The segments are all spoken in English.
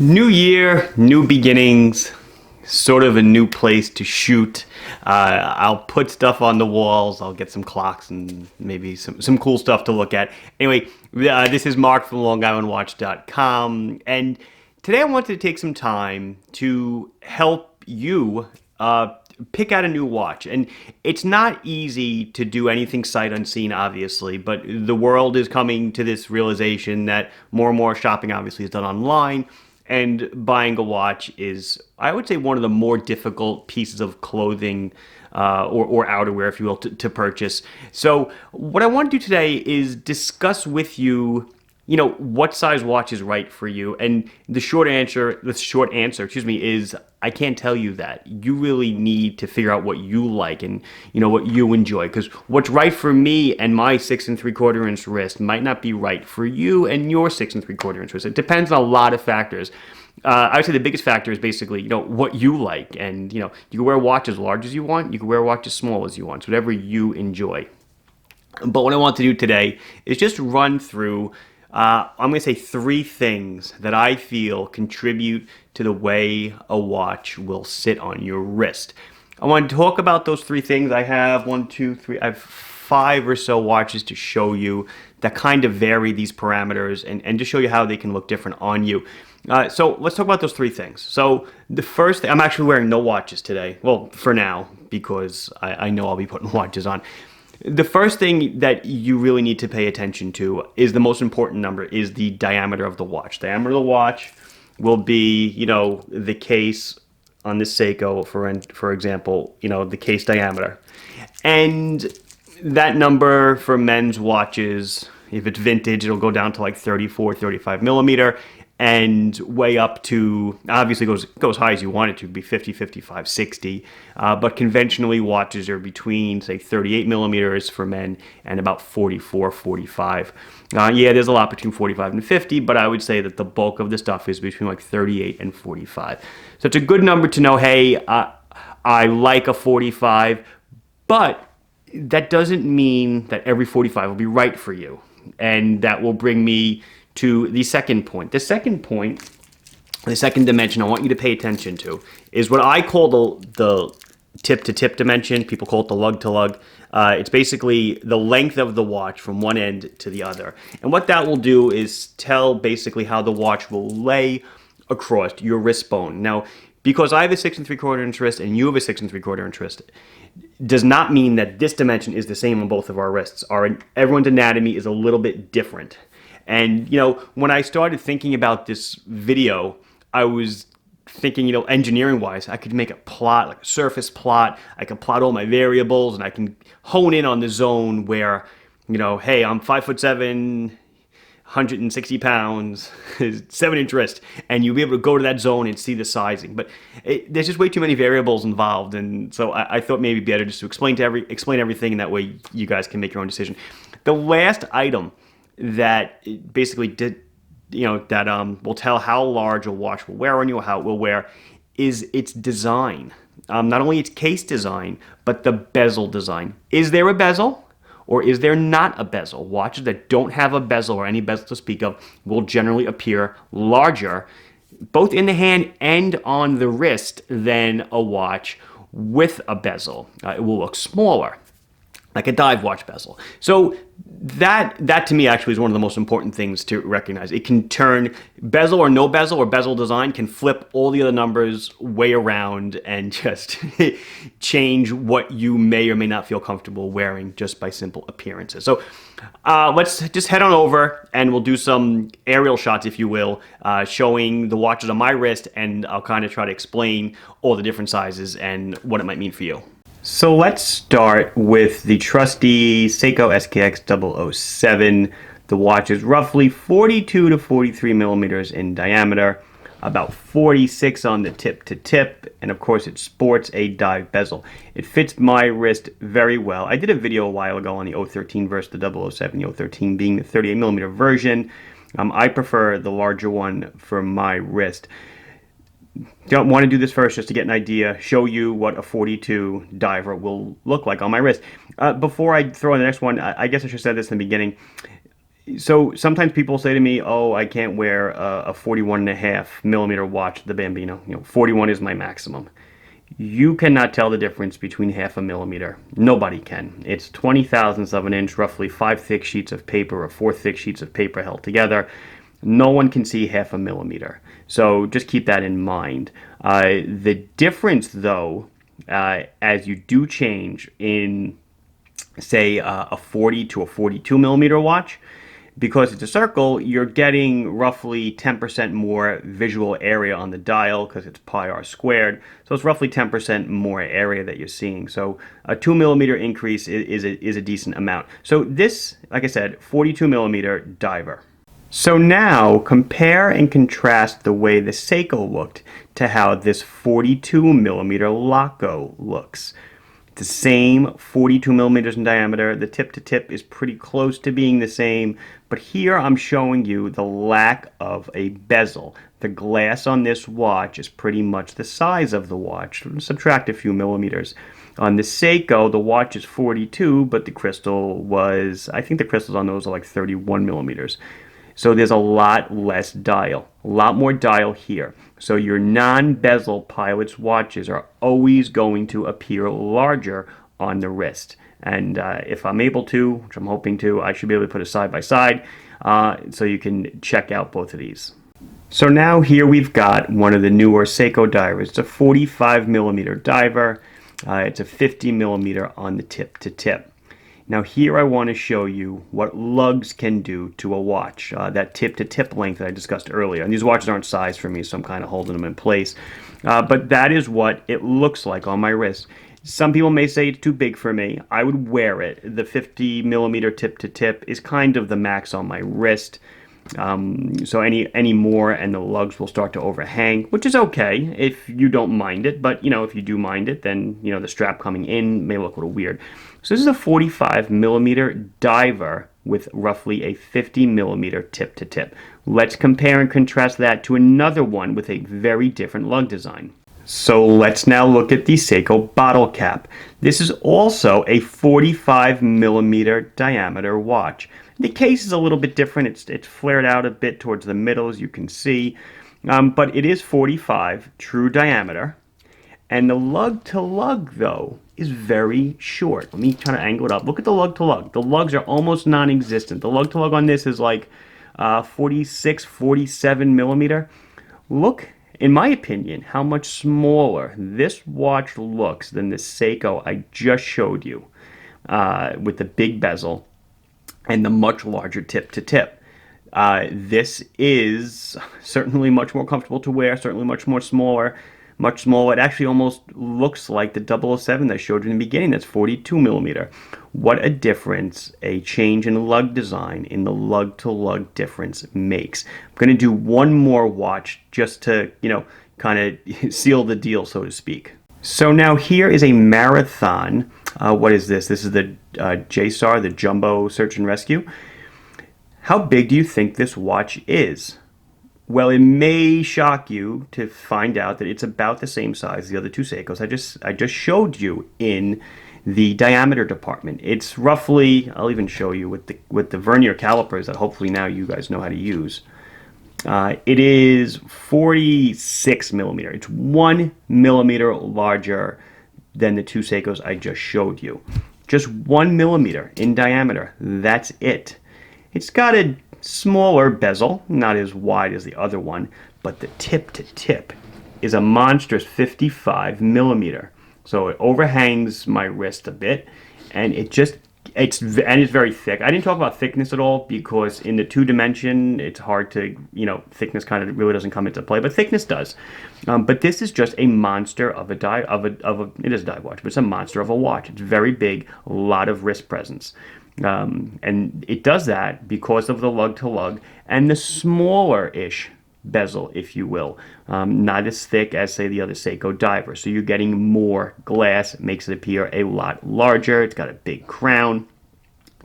New year, new beginnings, sort of a new place to shoot. I'll put stuff on the walls. I'll get some clocks and maybe some cool stuff to look at. Anyway, this is Mark from LongIslandWatch.com, and today I wanted to take some time to help you pick out a new watch. And it's not easy to do anything sight unseen, obviously, but the world is coming to this realization that more and more shopping obviously is done online. And buying a watch is, I would say, one of the more difficult pieces of clothing or outerwear, if you will, to purchase. So what I want to do today is discuss with you, what size watch is right for you. And the short answer, is I can't tell you that. You really need to figure out what you like and, what you enjoy. Because what's right for me and my 6 3/4 inch wrist might not be right for you and your 6 3/4 inch wrist. It depends on a lot of factors. I would say the biggest factor is basically, what you like. And, you can wear a watch as large as you want. You can wear a watch as small as you want. So whatever you enjoy. But what I want to do today is just run through I'm going to say 3 things that I feel contribute to the way a watch will sit on your wrist. I want to talk about those 3 things. I have I have 5 or so watches to show you that kind of vary these parameters and to show you how they can look different on you. So let's talk about those 3 things. So the first thing, I'm actually wearing no watches today. Well, for now, because I know I'll be putting watches on. The first thing that you really need to pay attention to is the most important number, is the diameter of the watch. Diameter of the watch will be, the case on this Seiko, for example, the case diameter. And that number for men's watches, if it's vintage, it'll go down to like 34, 35 millimeter. And way up to, obviously goes high as you want it to, be 50, 55, 60. But conventionally, watches are between, say, 38 millimeters for men and about 44, 45. Yeah, there's a lot between 45 and 50, but I would say that the bulk of the stuff is between like 38 and 45. So it's a good number to know, hey, I like a 45, but that doesn't mean that every 45 will be right for you. And that will bring me to the second point. The second dimension I want you to pay attention to is what I call the tip-to-tip dimension. People call it the lug-to-lug. It's basically the length of the watch from one end to the other. And what that will do is tell basically how the watch will lay across your wrist bone. Now, because I have a 6 3/4 inch wrist and you have a 6 3/4 inch wrist, does not mean that this dimension is the same on both of our wrists. Everyone's anatomy is a little bit different. And, when I started thinking about this video, I was thinking, engineering-wise, I could make a plot, like a surface plot. I can plot all my variables, and I can hone in on the zone where, hey, I'm 5'7", 160 pounds, 7-inch wrist, and you'll be able to go to that zone and see the sizing. But there's just way too many variables involved, and so I thought maybe better just to explain everything, and that way you guys can make your own decision. The last item that basically will tell how large a watch will wear on you, or how it will wear, is its design. Not only its case design, but the bezel design. Is there a bezel, or is there not a bezel? Watches that don't have a bezel or any bezel to speak of will generally appear larger, both in the hand and on the wrist, than a watch with a bezel. It will look smaller, like a dive watch bezel. So that to me actually is one of the most important things to recognize. It can turn bezel or no bezel, or bezel design can flip all the other numbers way around and just change what you may or may not feel comfortable wearing just by simple appearances. So let's just head on over and we'll do some aerial shots, if you will, showing the watches on my wrist, and I'll kind of try to explain all the different sizes and what it might mean for you. So let's start with the trusty Seiko Skx 007. The watch is roughly 42 to 43 millimeters in diameter, about 46 on the tip to tip, and of course it sports a dive bezel. It fits my wrist very well. I did a video a while ago on the 013 versus the 007, the 013 being the 38 millimeter version. I prefer the larger one for my wrist. Don't want to do this first just to get an idea, show you what a 42 diver will look like on my wrist. Before I throw in the next one, I guess I should have said this in the beginning. So sometimes people say to me, "Oh, I can't wear a 41.5 millimeter watch, the Bambino. 41 is my maximum." You cannot tell the difference between half a millimeter. Nobody can. It's 20 thousandths of an inch, roughly 5 thick sheets of paper or 4 thick sheets of paper held together. No one can see half a millimeter. So just keep that in mind. The difference, though, as you do change in, say, a 40 to a 42 millimeter watch, because it's a circle, you're getting roughly 10% more visual area on the dial because it's pi r squared. So it's roughly 10% more area that you're seeing. So a 2 millimeter increase is a decent amount. So this, like I said, 42 millimeter diver. So now compare and contrast the way the Seiko looked to how this 42 millimeter Laco looks. The same 42 millimeters in diameter. The tip to tip is pretty close to being the same, but here I'm showing you the lack of a bezel. The glass on this watch is pretty much the size of the watch. Subtract a few millimeters. On the Seiko, the watch is 42, but the crystal was, I think the crystals on those are like 31 millimeters. So there's a lot less dial, a lot more dial here. So your non-bezel Pilot's watches are always going to appear larger on the wrist. And if I'm able to, which I'm hoping to, I should be able to put it side by side so you can check out both of these. So now here we've got one of the newer Seiko divers. It's a 45 millimeter diver. It's a 50 millimeter on the tip to tip. Now here I want to show you what lugs can do to a watch, that tip-to-tip length that I discussed earlier. And these watches aren't sized for me, so I'm kind of holding them in place. But that is what it looks like on my wrist. Some people may say it's too big for me. I would wear it. The 50 millimeter tip-to-tip is kind of the max on my wrist. So any more and the lugs will start to overhang, which is okay if you don't mind it. But, if you do mind it, then, the strap coming in may look a little weird. So this is a 45 millimeter diver with roughly a 50 millimeter tip to tip. Let's compare and contrast that to another one with a very different lug design. So let's now look at the Seiko Bottle Cap. This is also a 45 millimeter diameter watch. The case is a little bit different. It's flared out a bit towards the middle, as you can see. But it is 45 true diameter. And the lug to lug, though, is very short. Let me try to angle it up. Look at the lug to lug. The lugs are almost non-existent. The lug to lug on this is like 46, 47 millimeter. Look, in my opinion, how much smaller this watch looks than the Seiko I just showed you with the big bezel and the much larger tip to tip. This is certainly much more comfortable to wear, certainly much smaller. It actually almost looks like the 007 that I showed you in the beginning. That's 42 millimeter. What a difference a change in lug design in the lug to lug difference makes. I'm going to do one more watch just to, kind of seal the deal, so to speak. So now here is a Marathon. What is this? This is the JSAR, the Jumbo Search and Rescue. How big do you think this watch is? Well, it may shock you to find out that it's about the same size as the other two Seikos I just showed you in the diameter department. It's roughly, I'll even show you with the vernier calipers that hopefully now you guys know how to use. It is 46 millimeter. It's 1 millimeter larger than the two Seikos I just showed you. Just 1 millimeter in diameter. That's it. It's got a smaller bezel, not as wide as the other one, but the tip to tip is a monstrous 55 millimeter. So it overhangs my wrist a bit, and it's very thick. I didn't talk about thickness at all because in the 2-dimension, it's hard to, thickness kind of really doesn't come into play, but thickness does. But this is just a monster of it is a dive watch, but it's a monster of a watch. It's very big, a lot of wrist presence. And it does that because of the lug to lug and the smaller-ish bezel, if you will. Not as thick as, say, the other Seiko Diver. So you're getting more glass. It makes it appear a lot larger. It's got a big crown.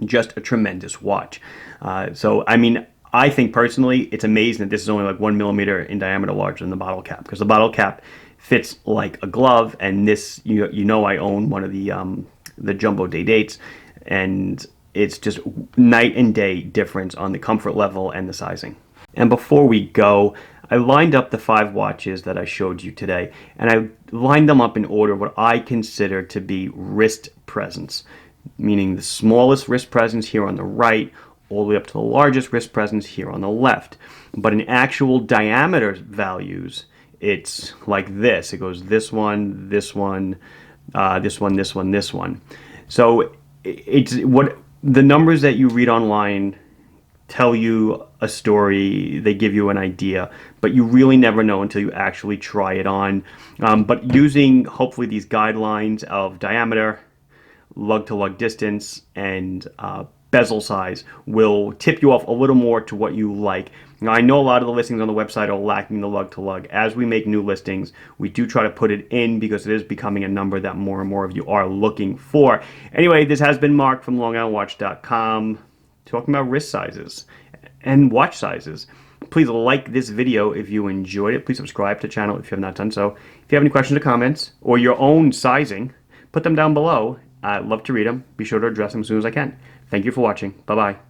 Just a tremendous watch. I think personally it's amazing that this is only like 1 millimeter in diameter larger than the bottle cap, because the bottle cap fits like a glove, and this, I own one of the Jumbo Day Dates, and it's just night and day difference on the comfort level and the sizing. And before we go, I lined up the 5 watches that I showed you today, and I lined them up in order what I consider to be wrist presence, meaning the smallest wrist presence here on the right, all the way up to the largest wrist presence here on the left. But in actual diameter values, it's like this. It goes this one, this one, this one, this one, this one. So it's what the numbers that you read online tell you a story, they give you an idea, but you really never know until you actually try it on. But using hopefully these guidelines of diameter, lug to lug distance, and bezel size will tip you off a little more to what you like. Now, I know a lot of the listings on the website are lacking the lug to lug. As we make new listings, we do try to put it in because it is becoming a number that more and more of you are looking for. Anyway, this has been Mark from LongIslandWatch.com talking about wrist sizes and watch sizes. Please like this video if you enjoyed it. Please subscribe to the channel if you have not done so. If you have any questions or comments or your own sizing, put them down below. I'd love to read them. Be sure to address them as soon as I can. Thank you for watching. Bye-bye.